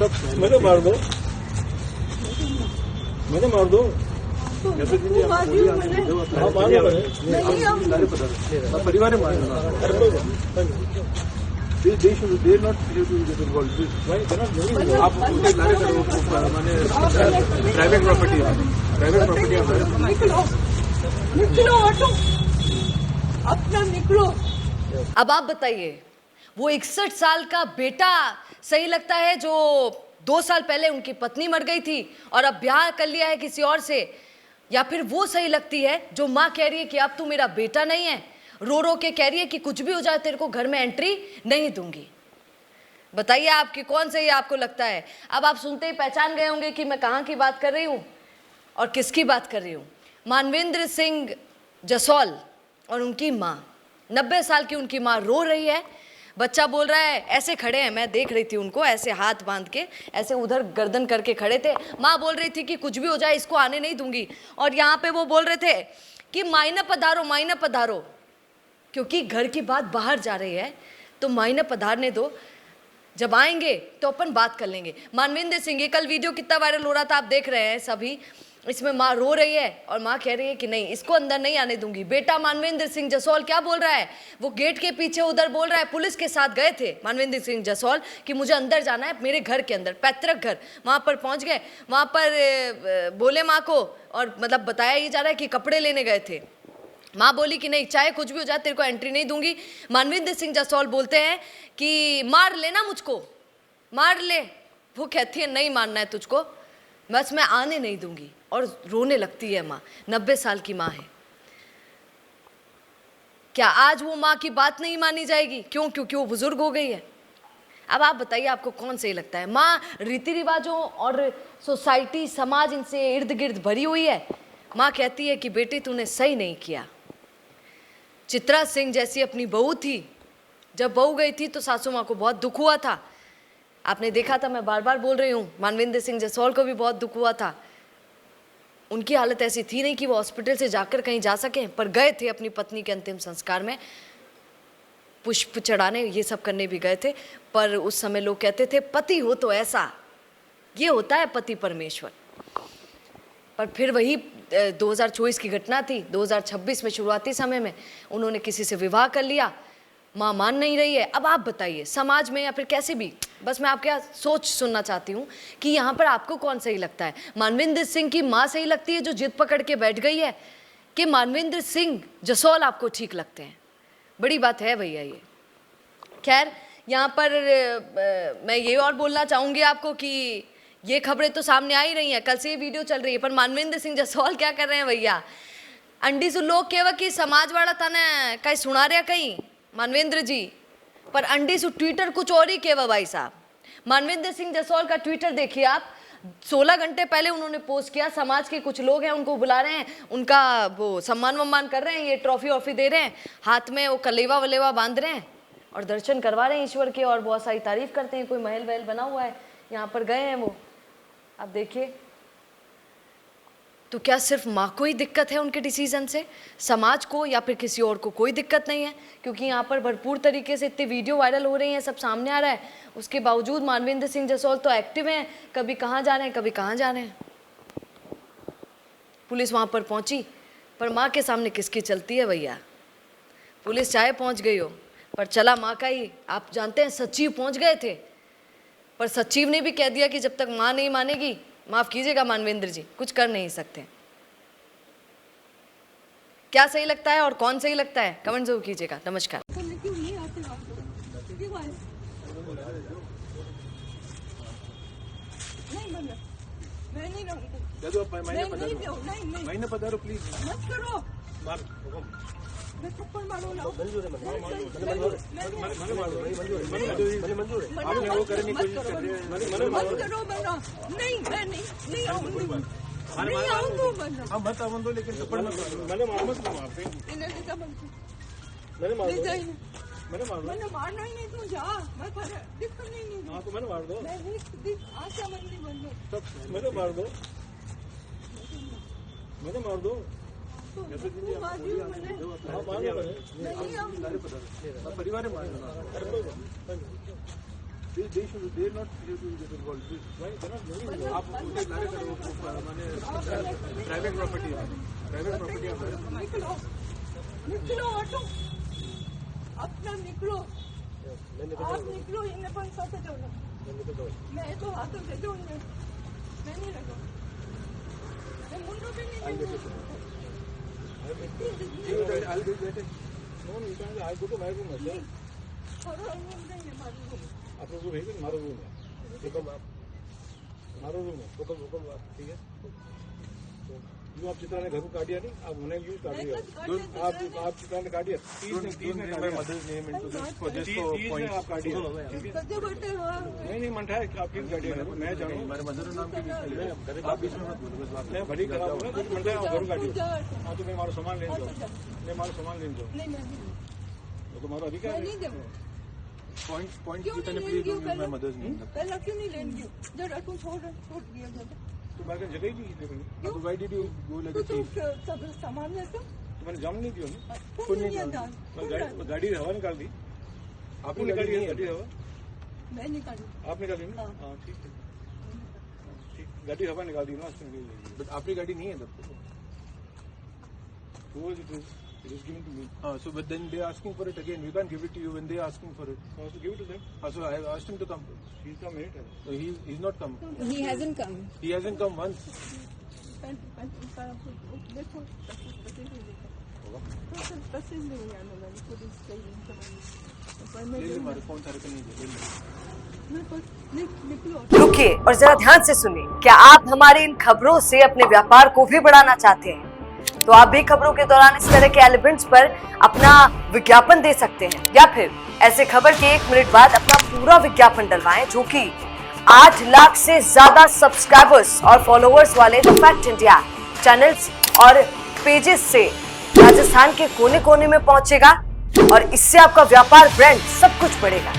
मैंने मार दो, मैंने मार दो। परिवार आप प्राइवेट प्रॉपर्टी निकलो ऑटो, अपना निकलो। अब आप बताइए, वो 61 साल का बेटा सही लगता है जो 2 साल पहले उनकी पत्नी मर गई थी और अब ब्याह कर लिया है किसी और से, या फिर वो सही लगती है जो माँ कह रही है कि अब तू मेरा बेटा नहीं है, रो रो के कह रही है कि कुछ भी हो जाए तेरे को घर में एंट्री नहीं दूंगी। बताइए आपकी कौन सही आपको लगता है? अब आप सुनते ही पहचान गए होंगे कि मैं कहाँ की बात कर रही हूँ और किसकी बात कर रही हूँ। मानवेंद्र सिंह जसौल और उनकी माँ, 90 साल की उनकी माँ रो रही है। बच्चा बोल रहा है, ऐसे खड़े हैं, मैं देख रही थी उनको ऐसे हाथ बांध के, ऐसे उधर गर्दन करके खड़े थे। माँ बोल रही थी कि कुछ भी हो जाए इसको आने नहीं दूंगी, और यहाँ पे वो बोल रहे थे कि मायना पधारो, मायना पधारो, क्योंकि घर की बात बाहर जा रही है तो मायना पधारने दो, जब आएंगे तो अपन बात कर लेंगे। मानवेंद्र सिंह, ये कल वीडियो कितना वायरल हो रहा था, आप देख रहे हैं सभी। इसमें माँ रो रही है और माँ कह रही है कि नहीं, इसको अंदर नहीं आने दूंगी। बेटा मानवेंद्र सिंह जसौल क्या बोल रहा है, वो गेट के पीछे उधर बोल रहा है, पुलिस के साथ गए थे मानवेंद्र सिंह जसौल कि मुझे अंदर जाना है, मेरे घर के अंदर, पैतृक घर। वहाँ पर पहुँच गए, वहाँ पर बोले माँ को, और मतलब बताया ये जा रहा है कि कपड़े लेने गए थे। माँ बोली कि नहीं, चाहे कुछ भी हो जाए तेरे को एंट्री नहीं दूंगी। मानवेंद्र सिंह जसौल बोलते हैं कि मार लेना मुझको, मार ले। वो कहती है नहीं मारना है तुझको, बस मैं आने नहीं दूंगी, और रोने लगती है माँ। 90 साल की माँ है। क्या आज वो माँ की बात नहीं मानी जाएगी? क्यों? क्योंकि वो बुजुर्ग हो गई है। अब आप बताइए आपको कौन सही लगता है? माँ रीति रिवाजों और सोसाइटी, समाज, इनसे इर्द गिर्द भरी हुई है। माँ कहती है कि बेटी तूने सही नहीं किया। चित्रा सिंह जैसी अपनी बहू थी, जब बहू गई थी तो सासू माँ को बहुत दुख हुआ था। आपने देखा था, मैं बार बार बोल रही हूँ, मानवेंद्र सिंह जसौल को भी बहुत दुख हुआ था। उनकी हालत ऐसी थी नहीं कि वो हॉस्पिटल से जाकर कहीं जा सकें, पर गए थे अपनी पत्नी के अंतिम संस्कार में, पुष्प चढ़ाने, ये सब करने भी गए थे। पर उस समय लोग कहते थे पति हो तो ऐसा, ये होता है पति परमेश्वर। पर फिर वही 2024 की घटना थी। 2026 में शुरुआती समय में उन्होंने किसी से विवाह कर लिया, माँ मान नहीं रही है। अब आप बताइए, समाज में या फिर कैसे भी, बस मैं आपके सोच सुनना चाहती हूँ कि यहाँ पर आपको कौन सही लगता है? मानवेंद्र सिंह की माँ सही लगती है जो जिद पकड़ के बैठ गई है, कि मानवेंद्र सिंह जसौल आपको ठीक लगते हैं? बड़ी बात है भैया ये। खैर, यहाँ पर मैं ये और बोलना चाहूँगी आपको कि ये खबरें तो सामने आ ही रही हैं, कल से ये वीडियो चल रही है, पर मानवेंद्र सिंह जसौल क्या कर रहे हैं भैया? अंडी सु लोग केवल कि समाजवाड़ा था ना, कहीं सुना रहा कहीं मानवेंद्र जी, पर अंडी सु ट्विटर कुछ और ही केवल भाई साहब। मानवेंद्र सिंह जसौल का ट्विटर देखिए आप, 16 घंटे पहले उन्होंने पोस्ट किया, समाज के कुछ लोग हैं उनको बुला रहे हैं, उनका वो सम्मान वम्मान कर रहे हैं, ये ट्रॉफी वॉफी दे रहे हैं, हाथ में वो कलेवा वलेवा बांध रहे हैं और दर्शन करवा रहे हैं ईश्वर के, और बहुत सारी तारीफ करते हैं। कोई महल वहल बना हुआ है, यहाँ पर गए हैं वो, आप देखिए। तो क्या सिर्फ माँ को ही दिक्कत है उनके डिसीजन से? समाज को या फिर किसी और को कोई दिक्कत नहीं है? क्योंकि यहाँ पर भरपूर तरीके से इतनी वीडियो वायरल हो रही हैं, सब सामने आ रहा है, उसके बावजूद मानवेंद्र सिंह जसौल तो एक्टिव हैं, कभी कहाँ जा रहे हैं, कभी कहाँ जा रहे हैं। पुलिस वहाँ पर पहुँची, पर माँ के सामने किसकी चलती है भैया? पुलिस चाहे पहुँच गई हो, पर चला माँ का ही। आप जानते हैं सचिव पहुँच गए थे, पर सचिव ने भी कह दिया कि जब तक माँ नहीं मानेगी, माफ़ कीजिएगा मानवेंद्र जी, कुछ कर नहीं सकते। क्या सही लगता है और कौन सही लगता है, कमेंट जरूर कीजिएगा। नमस्कार। महीने पधारो प्लीज, मत करो, मैं थप्पड़ मारो ना, मंजूर है, आपने वो करने की कोशिश कर रहे हैं, मत करो बना, नहीं मैं नहीं आऊंगी, नहीं आऊंगी बना। हाँ मत आवन दो, लेकिन थप्पड़ मत मारो। मैंने मार मत वहाँ पे, मैंने मार, मैंने मारना ही नहीं, तू जा, मैं दिक्कत नहीं। हाँ तो मैंने मार दो, आशा मन नहीं बनना, मैंने मार दो, मैंने मार दो। परिवार they not get involved. Why? They're not moving. आप उनके लारे करो, माने private property है. Private property है. निकलो निकलो ऑटो अपना निकलो आप निकलो इन्हें पण साथ जाओ मैं तो हाथ दे दो मैं नहीं लगा मैं मुंडो भी नहीं I'll be waiting. No, you can't. I'll go to my room. थोड़ा रूम नहीं मालूम आप लोग भेजें हमारा रूम है. हुक्म आप हमारा रूम है. हुक्म आप ठीक है. जो आप चित्रा ने घर को काटिया नहीं आप उन्हें यूज काट दिया. आप चित्रा ने काटिया 30 ने मैं मदद नहीं मिनट तो जस्ट तो पॉइंट आप काटिया. नहीं मन है आप किस काटिया मैं जानूं हमारे मदर नाम की बीच में आप बीच में मत बोलो बस बात मैं बड़ी खराब हुआ तो मन है घर काटिया. हां तो मैं हमारा सामान ले जाओ. मैं हमारा सामान ले जाओ. नहीं तो तुम्हारा अधिकार है. पॉइंट कितने प्लीज मैं मदद नहीं पहला क्यों नहीं लेंगे जरा तुम छोड़ दिया जाता तुम्हारे जगह ही नहीं तो why did you go like तो सब सामान है तो मैंने जम नहीं दिया खुद नहीं गाड़ी हवा निकाल दी आपने निकाली है गाड़ी हवा मैं निकाली आप निकाली ना हाँ ठीक है ठीक गाड़ी हवा निकाल दी ना बट आपकी गाड़ी नहीं है तब वो it is given to me. So but then they are asking for it again. We can't give it to you when they are asking for it. So give it to them. So I have asked him to come. He's come late. So he's not come. He hasn't come. He hasn't come once. रुकिए और जरा ध्यान से सुनिए. क्या आप हमारी इन खबरों से अपने व्यापार को भी बढ़ाना चाहते हैं तो आप भी खबरों के दौरान इस तरह के एलिमेंट्स पर अपना विज्ञापन दे सकते हैं या फिर ऐसे खबर के 1 मिनट बाद अपना पूरा विज्ञापन डलवाएं जो कि 8 लाख से ज्यादा सब्सक्राइबर्स और फॉलोअर्स वाले द फैक्ट इंडिया चैनल्स और पेजेस से राजस्थान के कोने कोने में पहुंचेगा और इससे आपका व्यापार ब्रांड सब कुछ बढ़ेगा.